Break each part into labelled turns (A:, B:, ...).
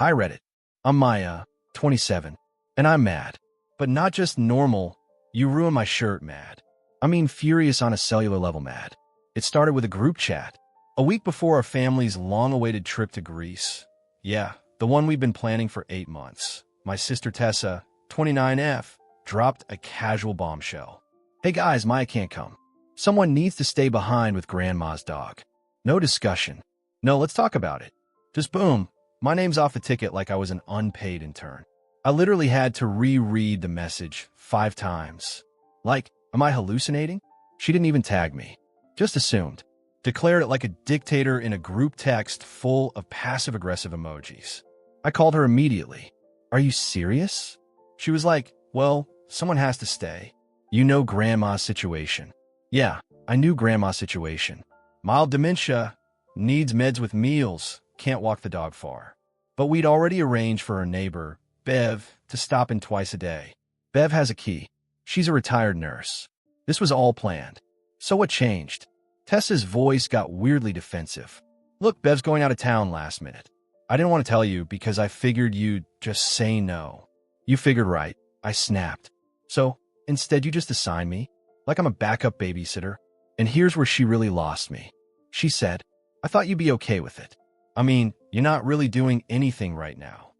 A: Hi Reddit. I'm Maya, 27, and I'm mad. But not just normal, you ruined my shirt mad. I mean furious on a cellular level mad. It started with a group chat. A week before our family's long-awaited trip to Greece. Yeah, the one we've been planning for 8 months. My sister Tessa, 29F, dropped a casual bombshell. Hey guys, Maya can't come. Someone needs to stay behind with Grandma's dog. No discussion. No, let's talk about it. Just boom. My name's off the ticket like I was an unpaid intern. I literally had to reread the message 5 times. Like, am I hallucinating? She didn't even tag me. Just assumed. Declared it like a dictator in a group text full of passive-aggressive emojis. I called her immediately. Are you serious? She was like, well, someone has to stay. You know Grandma's situation. Yeah, I knew Grandma's situation. Mild dementia, needs meds with meals, can't walk the dog far. But we'd already arranged for her neighbor, Bev, to stop in twice a day. Bev has a key. She's a retired nurse. This was all planned. So what changed? Tessa's voice got weirdly defensive. Look, Bev's going out of town last minute. I didn't want to tell you because I figured you'd just say no. You figured right. I snapped. So, instead you just assign me? Like I'm a backup babysitter? And here's where she really lost me. She said, I thought you'd be okay with it. I mean, you're not really doing anything right now.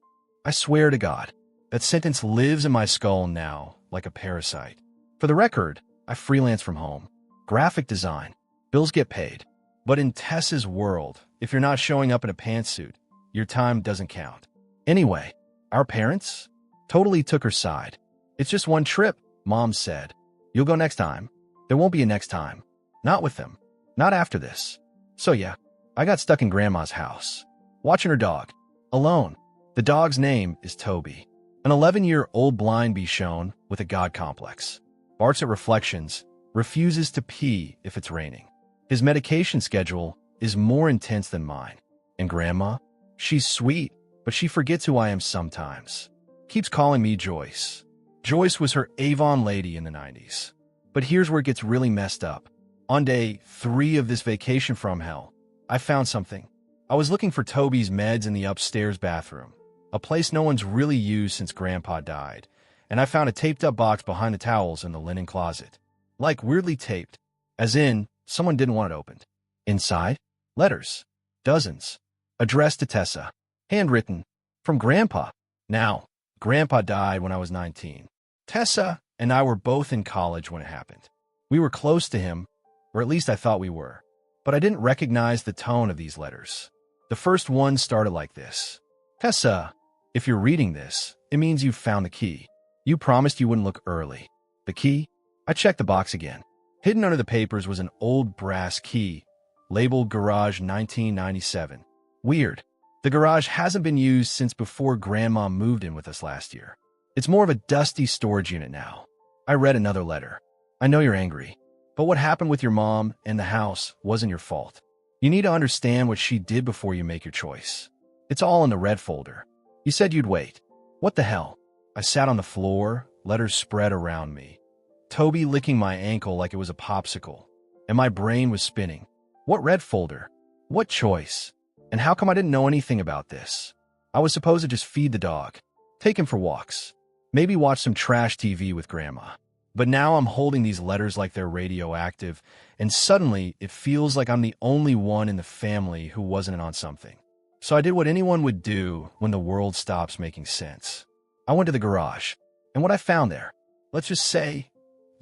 A: I swear to God, that sentence lives in my skull now like a parasite. For the record, I freelance from home. Graphic design. Bills get paid. But in Tessa's world, if you're not showing up in a pantsuit, your time doesn't count. Anyway, our parents totally took her side. It's just one trip, Mom said. You'll go next time. There won't be a next time. Not with them. Not after this. So yeah, I got stuck in Grandma's house, watching her dog, alone. The dog's name is Toby, an 11-year-old blind Bichon with a god complex. Barks at reflections, refuses to pee if it's raining. His medication schedule is more intense than mine. And Grandma? She's sweet, but she forgets who I am sometimes. Keeps calling me Joyce. Joyce was her Avon lady in the 90s. But here's where it gets really messed up. On day 3 of this vacation from hell, I found something. I was looking for Toby's meds in the upstairs bathroom, a place no one's really used since Grandpa died, and I found a taped-up box behind the towels in the linen closet. Like weirdly taped, as in someone didn't want it opened. Inside, letters. Dozens. Addressed to Tessa. Handwritten. From Grandpa. Now, Grandpa died when I was 19. Tessa and I were both in college when it happened. We were close to him, or at least I thought we were. But I didn't recognize the tone of these letters. The first one started like this. Tessa, if you're reading this, it means you've found the key. You promised you wouldn't look early. The key? I checked the box again. Hidden under the papers was an old brass key, labeled Garage 1997. Weird. The garage hasn't been used since before Grandma moved in with us last year. It's more of a dusty storage unit now. I read another letter. I know you're angry. But what happened with your mom and the house wasn't your fault. You need to understand what she did before you make your choice. It's all in the red folder. You said you'd wait. What the hell? I sat on the floor, letters spread around me. Toby licking my ankle like it was a popsicle. And my brain was spinning. What red folder? What choice? And how come I didn't know anything about this? I was supposed to just feed the dog, take him for walks, maybe watch some trash TV with Grandma. But now I'm holding these letters like they're radioactive, and suddenly it feels like I'm the only one in the family who wasn't in on something. So I did what anyone would do when the world stops making sense. I went to the garage, and what I found there, let's just say,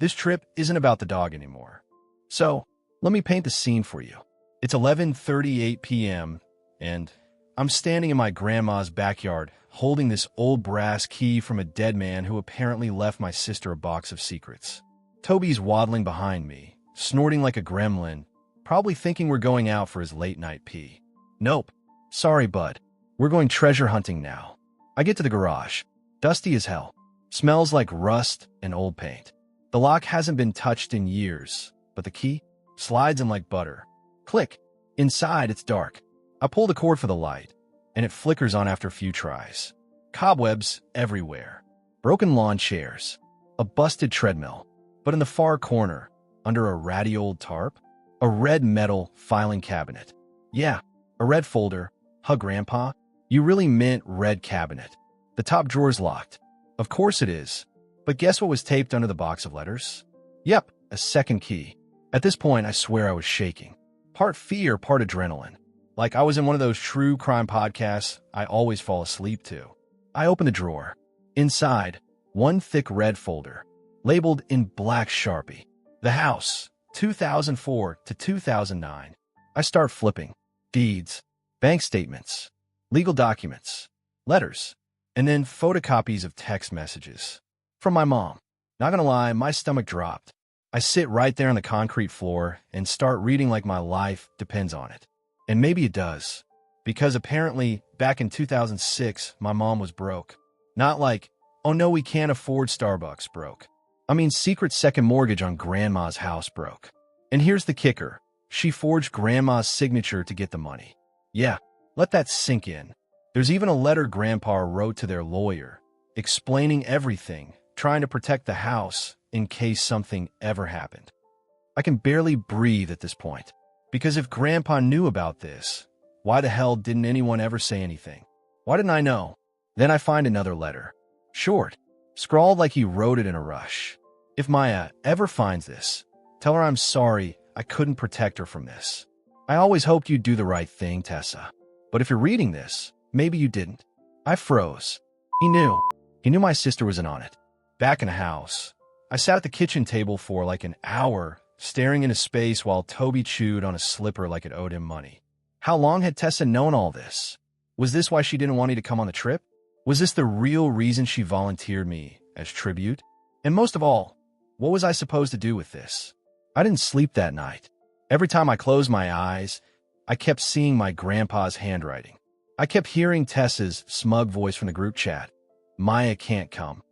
A: this trip isn't about the dog anymore. So, let me paint the scene for you. It's 11:38 p.m., and I'm standing in my grandma's backyard holding this old brass key from a dead man who apparently left my sister a box of secrets. Toby's waddling behind me, snorting like a gremlin, probably thinking we're going out for his late-night pee. Nope. Sorry, bud. We're going treasure hunting now. I get to the garage. Dusty as hell. Smells like rust and old paint. The lock hasn't been touched in years, but the key slides in like butter. Click. Inside, it's dark. I pull the cord for the light, and it flickers on after a few tries. Cobwebs everywhere. Broken lawn chairs. A busted treadmill. But in the far corner, under a ratty old tarp, a red metal filing cabinet. Yeah, a red folder. Hug Grandpa. You really meant red cabinet. The top drawer's locked. Of course it is. But guess what was taped under the box of letters? Yep, a second key. At this point, I swear I was shaking. Part fear, part adrenaline. Like I was in one of those true crime podcasts I always fall asleep to. I opened the drawer. Inside, one thick red folder, labeled in black Sharpie. The house, 2004 to 2009. I start flipping. Deeds, bank statements, legal documents, letters, and then photocopies of text messages. From my mom. Not gonna lie, my stomach dropped. I sit right there on the concrete floor and start reading like my life depends on it. And maybe it does. Because apparently, back in 2006, my mom was broke. Not like, oh no, we can't afford Starbucks broke. I mean, secret second mortgage on Grandma's house broke. And here's the kicker. She forged Grandma's signature to get the money. Yeah, let that sink in. There's even a letter Grandpa wrote to their lawyer, explaining everything, trying to protect the house in case something ever happened. I can barely breathe at this point. Because if Grandpa knew about this, why the hell didn't anyone ever say anything? Why didn't I know? Then I find another letter. Short, scrawled like he wrote it in a rush. If Maya ever finds this, tell her I'm sorry I couldn't protect her from this. I always hoped you'd do the right thing, Tessa. But if you're reading this, maybe you didn't. I froze. He knew. He knew my sister was in on it. Back in the house, I sat at the kitchen table for like an hour, staring into space while Toby chewed on a slipper like it owed him money. How long had Tessa known all this? Was this why she didn't want me to come on the trip? Was this the real reason she volunteered me as tribute? And most of all, what was I supposed to do with this? I didn't sleep that night. Every time I closed my eyes, I kept seeing my grandpa's handwriting. I kept hearing Tessa's smug voice from the group chat. Maya can't come.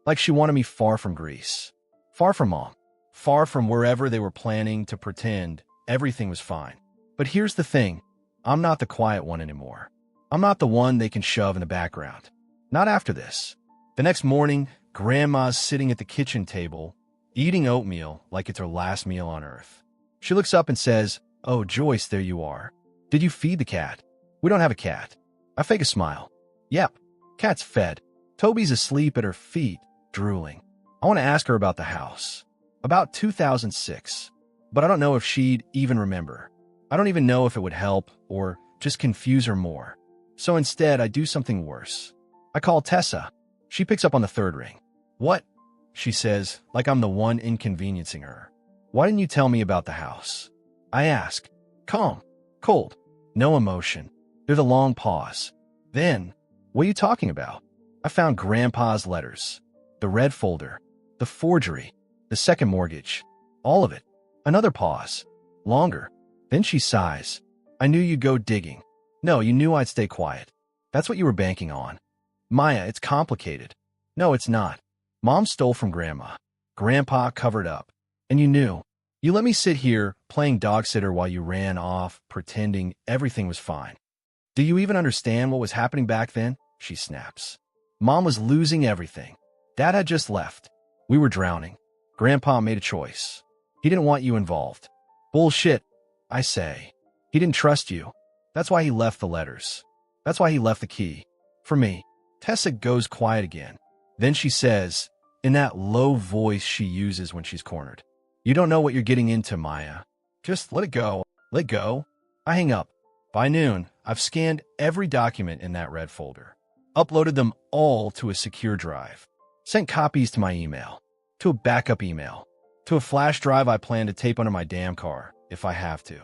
A: Like she wanted me far from Greece. Far from Mom. Far from wherever they were planning to pretend everything was fine. But here's the thing. I'm not the quiet one anymore. I'm not the one they can shove in the background. Not after this. The next morning, Grandma's sitting at the kitchen table, eating oatmeal like it's her last meal on earth. She looks up and says, "Oh, Joyce, there you are. Did you feed the cat?" "We don't have a cat." I fake a smile. "Yep, cat's fed. Toby's asleep at her feet, drooling." I want to ask her about the house. About 2006. But I don't know if she'd even remember. I don't even know if it would help or just confuse her more. So instead, I do something worse. I call Tessa. She picks up on the third ring. "What?" she says, like I'm the one inconveniencing her. "Why didn't you tell me about the house?" I ask. Calm. Cold. No emotion. There's a long pause. Then, "What are you talking about?" I found Grandpa's letters. The red folder. The forgery. The second mortgage. All of it. Another pause. Longer. Then she sighs. "I knew you'd go digging. No, you knew I'd stay quiet. That's what you were banking on." "Maya, it's complicated." "No, it's not. Mom stole from Grandma. Grandpa covered up. And you knew. You let me sit here playing dog sitter while you ran off, pretending everything was fine. Do you even understand what was happening back then?" she snaps. Mom was losing everything. Dad had just left. We were drowning. Grandpa made a choice. He didn't want you involved. "Bullshit," I say. "He didn't trust you. That's why he left the letters. That's why he left the key. For me." Tessa goes quiet again. Then she says, in that low voice she uses when she's cornered, "You don't know what you're getting into, Maya. Just let it go. Let go." I hang up. By noon, I've scanned every document in that red folder, uploaded them all to a secure drive, sent copies to my email, to a backup email, to a flash drive I plan to tape under my damn car if I have to.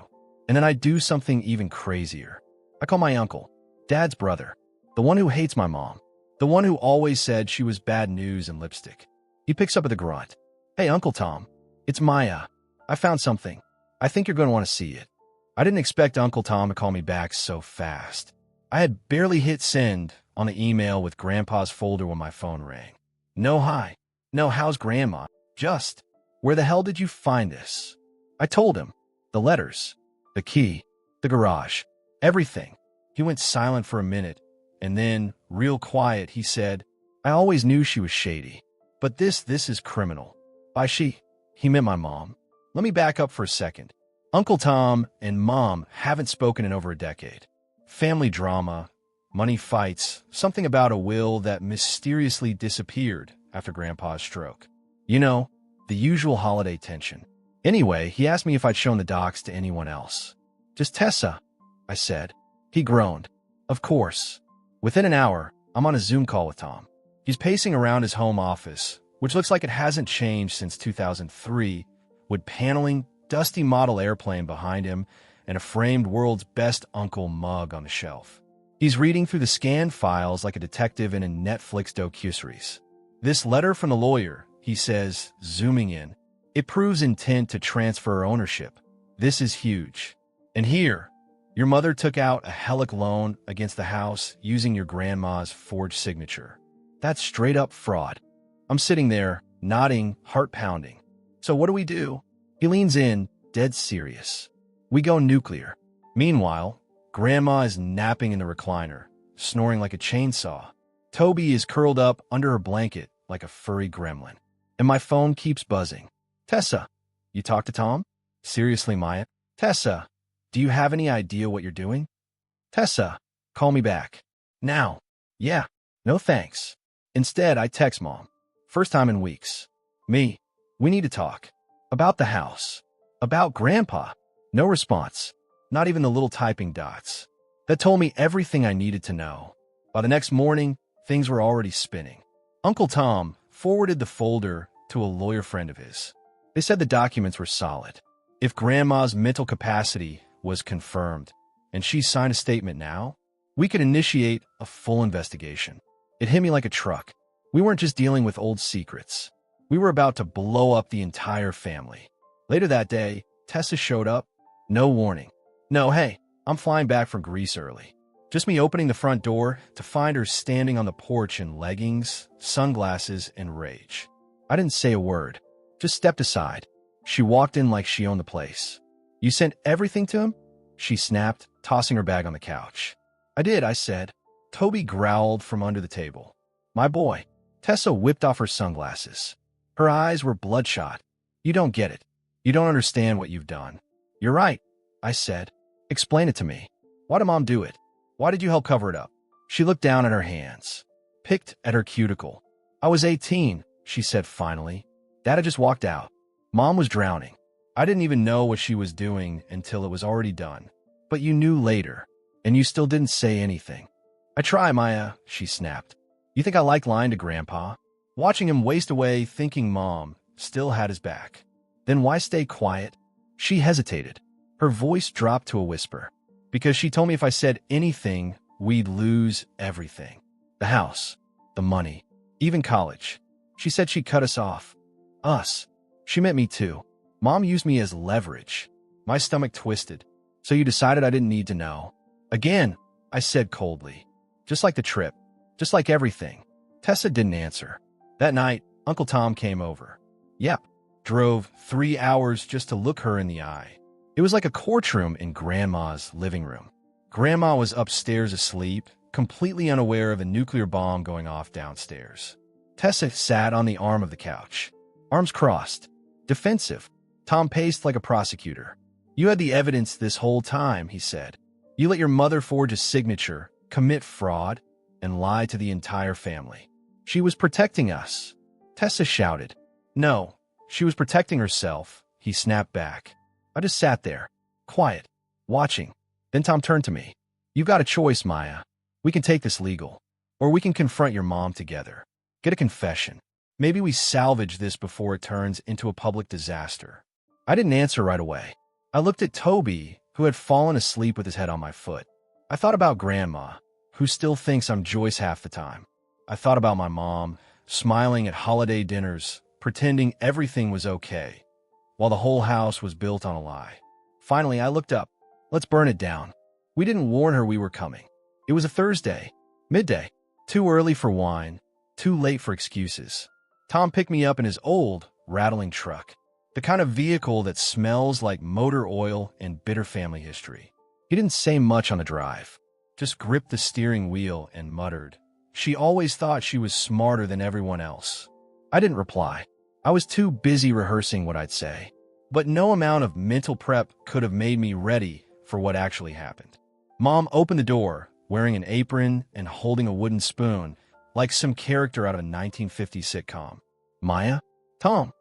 A: And then I do something even crazier. I call my uncle, Dad's brother, the one who hates my mom, the one who always said she was bad news and lipstick. He picks up with a grunt. "Hey, Uncle Tom, it's Maya. I found something. I think you're going to want to see it." I didn't expect Uncle Tom to call me back so fast. I had barely hit send on the email with Grandpa's folder when my phone rang. No hi. No how's Grandma. Just, "Where the hell did you find this?" I told him. The letters. The key. The garage. Everything. He went silent for a minute, and then, real quiet, he said, "I always knew she was shady. But this is criminal." By she, he meant my mom. Let me back up for a second. Uncle Tom and Mom haven't spoken in over a decade. Family drama, money fights, something about a will that mysteriously disappeared after Grandpa's stroke. You know, the usual holiday tension. Anyway, he asked me if I'd shown the docs to anyone else. Just Tessa, I said. He groaned. Of course. Within an hour, I'm on a Zoom call with Tom. He's pacing around his home office, which looks like it hasn't changed since 2003, wood paneling, dusty model airplane behind him, and a framed World's Best Uncle mug on the shelf. He's reading through the scanned files like a detective in a Netflix docuseries. This letter from the lawyer, he says, zooming in. It proves intent to transfer ownership. This is huge. And here, your mother took out a helic loan against the house using your grandma's forged signature. That's straight up fraud. I'm sitting there, nodding, heart pounding. So what do we do? He leans in, dead serious. We go nuclear. Meanwhile, Grandma is napping in the recliner, snoring like a chainsaw. Toby is curled up under her blanket like a furry gremlin. And my phone keeps buzzing. Tessa, you talk to Tom? Seriously, Maya? Tessa, do you have any idea what you're doing? Tessa, call me back. Now. Yeah. No thanks. Instead, I text Mom. First time in weeks. Me. We need to talk. About the house. About Grandpa. No response. Not even the little typing dots. That told me everything I needed to know. By the next morning, things were already spinning. Uncle Tom forwarded the folder to a lawyer friend of his. They said the documents were solid. If Grandma's mental capacity was confirmed, and she signed a statement now, we could initiate a full investigation. It hit me like a truck. We weren't just dealing with old secrets. We were about to blow up the entire family. Later that day, Tessa showed up. No warning. No, hey, I'm flying back from Greece early. Just me opening the front door to find her standing on the porch in leggings, sunglasses, and rage. I didn't say a word. Just stepped aside. She walked in like she owned the place. You sent everything to him? She snapped, tossing her bag on the couch. I did, I said. Toby growled from under the table. My boy. Tessa whipped off her sunglasses. Her eyes were bloodshot. You don't get it. You don't understand what you've done. You're right, I said. Explain it to me. Why did Mom do it? Why did you help cover it up? She looked down at her hands, picked at her cuticle. I was 18, she said finally. Dad had just walked out. Mom was drowning. I didn't even know what she was doing until it was already done. But you knew later, and you still didn't say anything. I try, Maya, she snapped. You think I like lying to Grandpa? Watching him waste away thinking Mom still had his back. Then why stay quiet? She hesitated. Her voice dropped to a whisper. Because she told me if I said anything, we'd lose everything. The house, the money, even college. She said she'd cut us off. Us. She meant me too. Mom used me as leverage. My stomach twisted. So you decided I didn't need to know. Again, I said coldly. Just like the trip. Just like everything. Tessa didn't answer. That night, Uncle Tom came over. Yep. Drove 3 hours just to look her in the eye. It was like a courtroom in Grandma's living room. Grandma was upstairs asleep, completely unaware of a nuclear bomb going off downstairs. Tessa sat on the arm of the couch, arms crossed, defensive. Tom paced like a prosecutor. You had the evidence this whole time, he said. You let your mother forge a signature, commit fraud, and lie to the entire family. She was protecting us. Tessa shouted. No, she was protecting herself, he snapped back. I just sat there, quiet, watching. Then Tom turned to me. You've got a choice, Maya. We can take this legal, or we can confront your mom together. Get a confession. Maybe we salvage this before it turns into a public disaster. I didn't answer right away. I looked at Toby, who had fallen asleep with his head on my foot. I thought about Grandma, who still thinks I'm Joyce half the time. I thought about my mom, smiling at holiday dinners, pretending everything was okay, while the whole house was built on a lie. Finally, I looked up. Let's burn it down. We didn't warn her we were coming. It was a Thursday, midday. Too early for wine, too late for excuses. Tom picked me up in his old, rattling truck, the kind of vehicle that smells like motor oil and bitter family history. He didn't say much on the drive, just gripped the steering wheel and muttered, "She always thought she was smarter than everyone else." I didn't reply. I was too busy rehearsing what I'd say. But no amount of mental prep could have made me ready for what actually happened. Mom opened the door, wearing an apron and holding a wooden spoon, like some character out of a 1950s sitcom. Maya? Tom?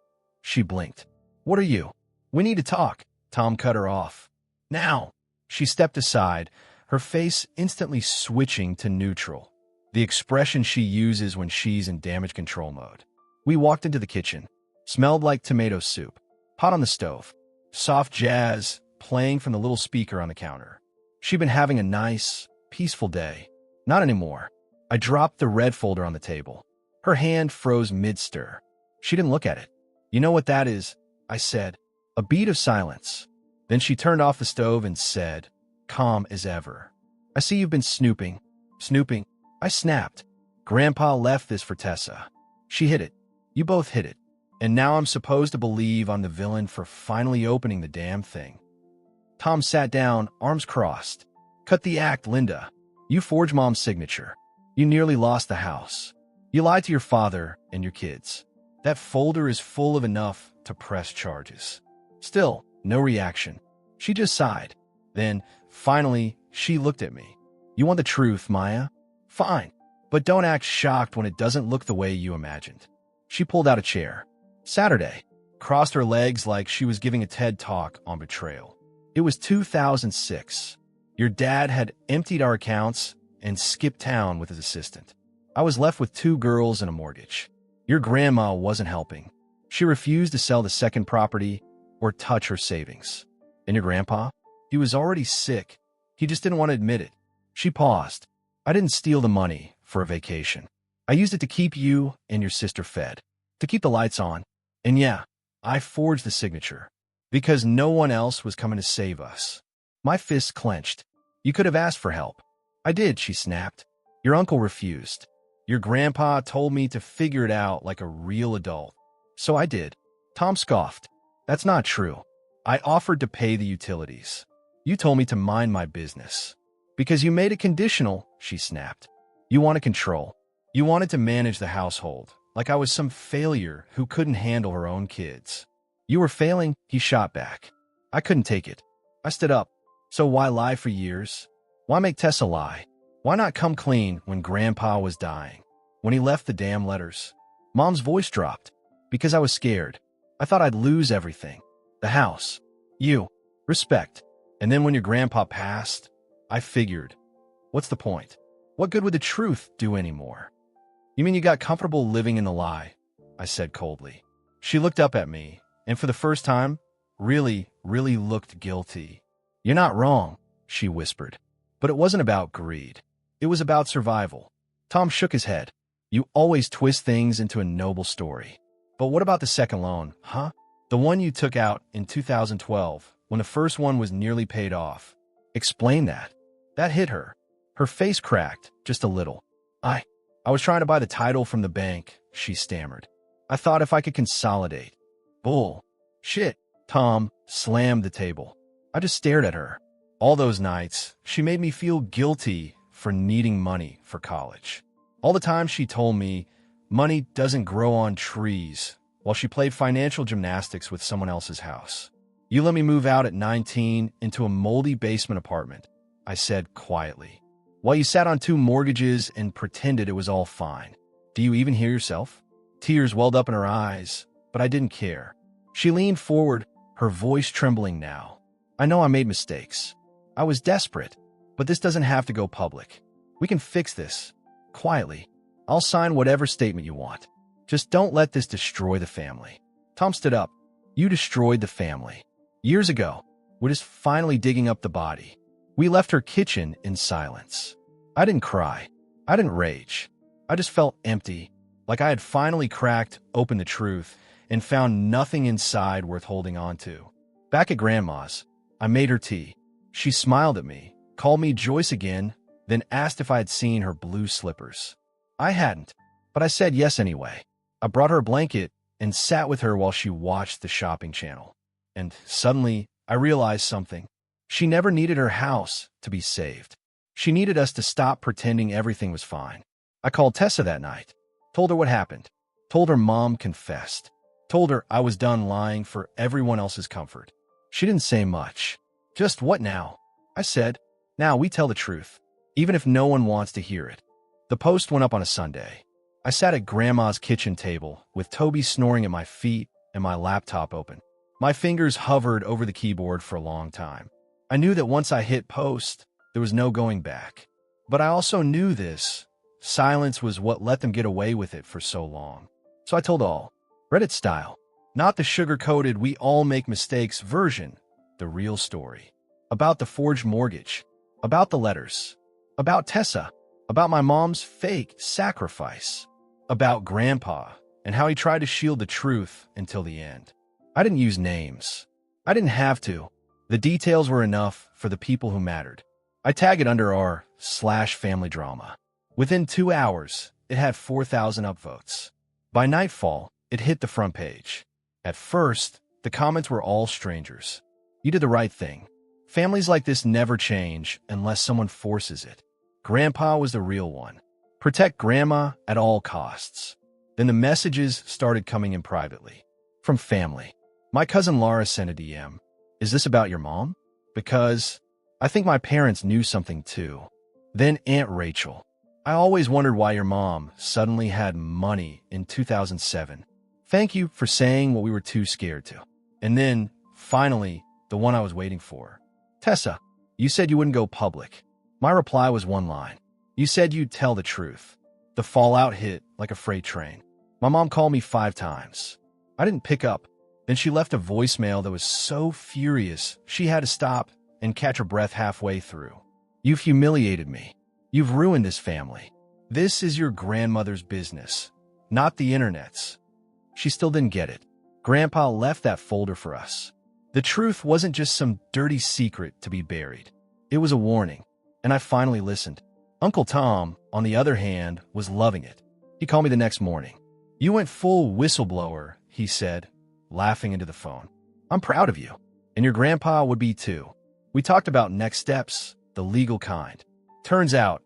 A: She blinked. What are you? We need to talk. Tom cut her off. Now! She stepped aside, her face instantly switching to neutral, the expression she uses when she's in damage control mode. We walked into the kitchen. Smelled like tomato soup. Pot on the stove. Soft jazz playing from the little speaker on the counter. She'd been having a nice, peaceful day. Not anymore. I dropped the red folder on the table. Her hand froze mid-stir. She didn't look at it. You know what that is? I said. A beat of silence. Then she turned off the stove and said, calm as ever. I see you've been snooping. Snooping? I snapped. Grandpa left this for Tessa. She hid it. You both hid it. And now I'm supposed to believe I'm the villain for finally opening the damn thing. Tom sat down, arms crossed. Cut the act, Linda. You forged Mom's signature. You nearly lost the house. You lied to your father and your kids. That folder is full of enough to press charges. Still, no reaction. She just sighed. Then, finally, she looked at me. You want the truth, Maya? Fine. But don't act shocked when it doesn't look the way you imagined. She pulled out a chair. Saturday. Crossed her legs like she was giving a TED Talk on betrayal. It was 2006. Your dad had emptied our accounts and skipped town with his assistant. I was left with 2 girls and a mortgage. Your grandma wasn't helping. She refused to sell the second property or touch her savings. And your grandpa? He was already sick. He just didn't want to admit it. She paused. I didn't steal the money for a vacation. I used it to keep you and your sister fed, to keep the lights on. And yeah, I forged the signature, because no one else was coming to save us. My fists clenched. You could have asked for help. I did, she snapped. Your uncle refused. Your grandpa told me to figure it out like a real adult. So I did. Tom scoffed. That's not true. I offered to pay the utilities. You told me to mind my business. Because you made it conditional, she snapped. You wanted control. You wanted to manage the household, like I was some failure who couldn't handle her own kids. You were failing, he shot back. I couldn't take it. I stood up. So why lie for years? Why make Tessa lie? Why not come clean when Grandpa was dying? When he left the damn letters? Mom's voice dropped. Because I was scared. I thought I'd lose everything. The house. You. Respect. And then when your grandpa passed, I figured, what's the point? What good would the truth do anymore? You mean you got comfortable living in the lie? I said coldly. She looked up at me, and for the first time, really looked guilty. You're not wrong, she whispered. But it wasn't about greed. It was about survival. Tom shook his head. You always twist things into a noble story. But what about the second loan, huh? The one you took out in 2012, when the first one was nearly paid off. Explain that. That hit her. Her face cracked, just a little. I was trying to buy the title from the bank, she stammered. I thought if I could consolidate. Bull. Shit. Tom slammed the table. I just stared at her. All those nights, she made me feel guilty for needing money for college. All the time she told me, money doesn't grow on trees, while she played financial gymnastics with someone else's house. You let me move out at 19 into a moldy basement apartment, I said quietly, while you sat on 2 mortgages and pretended it was all fine. Do you even hear yourself? Tears welled up in her eyes, but I didn't care. She leaned forward, her voice trembling now. I know I made mistakes. I was desperate, but this doesn't have to go public. We can fix this. Quietly. I'll sign whatever statement you want. Just don't let this destroy the family. Tom stood up. You destroyed the family. Years ago, we're just finally digging up the body. We left her kitchen in silence. I didn't cry. I didn't rage. I just felt empty, like I had finally cracked open the truth and found nothing inside worth holding on to. Back at Grandma's, I made her tea. She smiled at me, called me Joyce again, then asked if I had seen her blue slippers. I hadn't, but I said yes anyway. I brought her a blanket and sat with her while she watched the shopping channel. And suddenly, I realized something. She never needed her house to be saved. She needed us to stop pretending everything was fine. I called Tessa that night, told her what happened, told her Mom confessed, told her I was done lying for everyone else's comfort. She didn't say much. Just what now? I said, now we tell the truth. even if no one wants to hear it. The post went up on a Sunday. I sat at Grandma's kitchen table with Toby snoring at my feet and my laptop open. My fingers hovered over the keyboard for a long time. I knew that once I hit post, there was no going back. But I also knew this. Silence was what let them get away with it for so long. So I told all, Reddit style, not the sugar-coated we all make mistakes version, the real story. About the forged mortgage, about the letters, about Tessa, about my mom's fake sacrifice, about Grandpa and how he tried to shield the truth until the end. I didn't use names. I didn't have to. The details were enough for the people who mattered. I tag it under r/family drama. Within 2 hours, it had 4,000 upvotes. By nightfall, it hit the front page. At first, the comments were all strangers. You did the right thing. Families like this never change unless someone forces it. Grandpa was the real one. Protect Grandma at all costs. Then the messages started coming in privately. From family. My cousin Laura sent a DM. Is this about your mom? Because I think my parents knew something too. Then Aunt Rachel. I always wondered why your mom suddenly had money in 2007. Thank you for saying what we were too scared to. And then, finally, the one I was waiting for. Tessa, you said you wouldn't go public. My reply was one line. You said you'd tell the truth. The fallout hit like a freight train. My mom called me 5 times. I didn't pick up. Then she left a voicemail that was so furious she had to stop and catch her breath halfway through. You've humiliated me. You've ruined this family. This is your grandmother's business, not the internet's. She still didn't get it. Grandpa left that folder for us. The truth wasn't just some dirty secret to be buried. It was a warning, and I finally listened. Uncle Tom, on the other hand, was loving it. He called me the next morning. You went full whistleblower, he said, laughing into the phone. I'm proud of you, and your grandpa would be too. We talked about next steps, the legal kind. Turns out,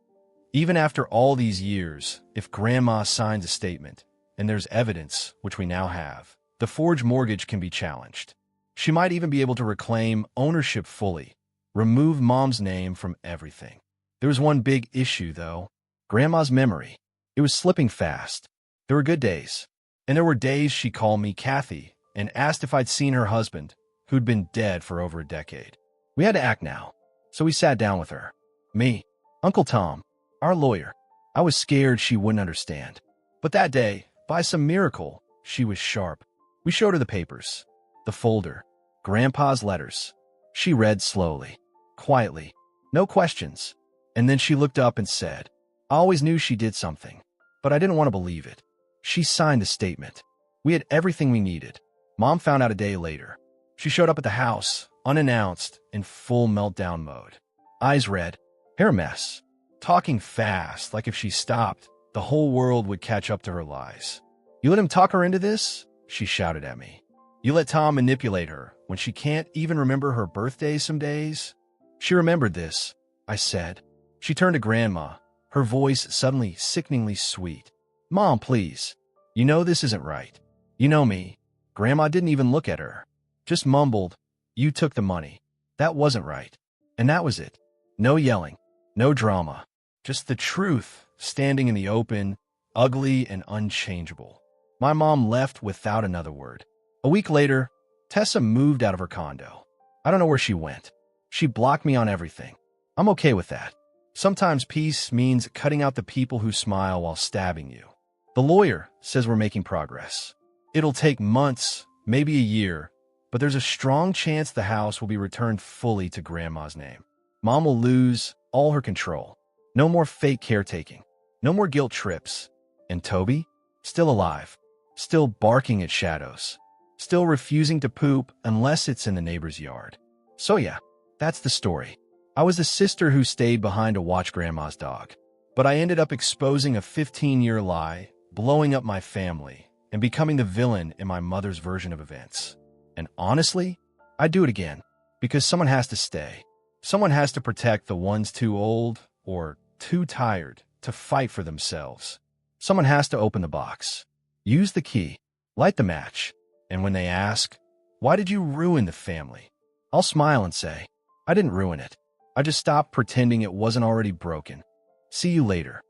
A: even after all these years, if Grandma signs a statement, and there's evidence, which we now have, the forged mortgage can be challenged. She might even be able to reclaim ownership fully, remove Mom's name from everything. There was one big issue, though. Grandma's memory. It was slipping fast. There were good days, and there were days she called me Kathy and asked if I'd seen her husband, who'd been dead for over a decade. We had to act now, so we sat down with her. Me, Uncle Tom, our lawyer. I was scared she wouldn't understand. But that day, by some miracle, she was sharp. We showed her the papers, the folder, Grandpa's letters. She read slowly, quietly, no questions. And then she looked up and said, I always knew she did something, but I didn't want to believe it. She signed a statement. We had everything we needed. Mom found out a day later. She showed up at the house, unannounced, in full meltdown mode. Eyes red, hair a mess, talking fast like if she stopped, the whole world would catch up to her lies. You let him talk her into this? She shouted at me. You let Tom manipulate her when she can't even remember her birthday some days? She remembered this, I said. She turned to Grandma, her voice suddenly sickeningly sweet. Mom, please. You know this isn't right. You know me. Grandma didn't even look at her. Just mumbled, you took the money. That wasn't right. And that was it. No yelling. No drama. Just the truth, standing in the open, ugly and unchangeable. My mom left without another word. A week later, Tessa moved out of her condo. I don't know where she went. She blocked me on everything. I'm okay with that. Sometimes peace means cutting out the people who smile while stabbing you. The lawyer says we're making progress. It'll take months, maybe a year, but there's a strong chance the house will be returned fully to Grandma's name. Mom will lose all her control. No more fake caretaking. No more guilt trips. And Toby? Still alive. Still barking at shadows. Still refusing to poop unless it's in the neighbor's yard. So yeah, that's the story. I was the sister who stayed behind to watch Grandma's dog. But I ended up exposing a 15-year lie, blowing up my family, and becoming the villain in my mother's version of events. And honestly, I'd do it again, because someone has to stay. Someone has to protect the ones too old or too tired to fight for themselves. Someone has to open the box, use the key, light the match, and when they ask, why did you ruin the family? I'll smile and say, I didn't ruin it. I just stopped pretending it wasn't already broken. See you later.